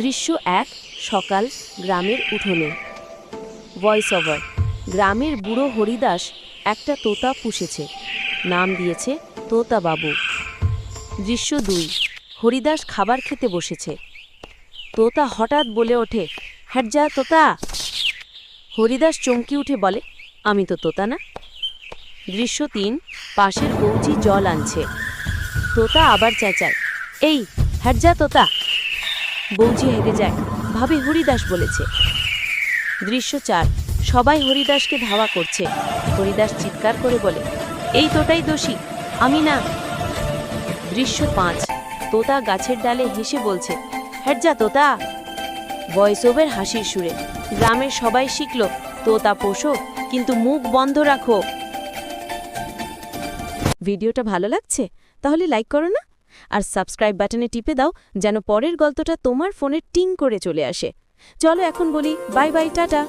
দৃশ্য ১ সকাল গ্রামের উঠোনে। Voice over. গ্রামের বুড়ো হরিদাস একটা তোতা পুষেছে, নাম দিয়েছে তোতা বাবু। দৃশ্য ২ হরিদাস খাবার খেতে বসেছে। তোতা হঠাৎ বলে ওঠে, হ্যাট যা তোতা। হরিদাস চমকি উঠে বলে, আমি তো তোতা না। দৃশ্য ৩ পাশের বৌজি জল আনছে। তোতা আবার চেঁচায়, এই হ্যাট যা তোতা। বৌজি হেগে যায়, ভাবে হরিদাস বলেছে। দৃশ্য ৪ সবাই হরিদাসকে ধাওয়া করছে। হরিদাস চিৎকার করে বলে, এই তোটাই দোষী, আমি না। দৃশ্য ৫ তোতা গাছের ডালে হেসে বলছে, হ্যাট যা তোতা। ভয়েস ওভার হাসির সুরে। গ্রামের সবাই শিখল, তোতা পোষো কিন্তু মুখ বন্ধ রাখো। ভিডিওটা ভালো লাগছে? তাহলে লাইক করো না, আর সাবস্ক্রাইব বাটনে টিপে দাও যেন পরের গল্পটা তোমার ফোনে টিং করে চলে আসে। চলো এখন বলি বাই বাই, টাটা।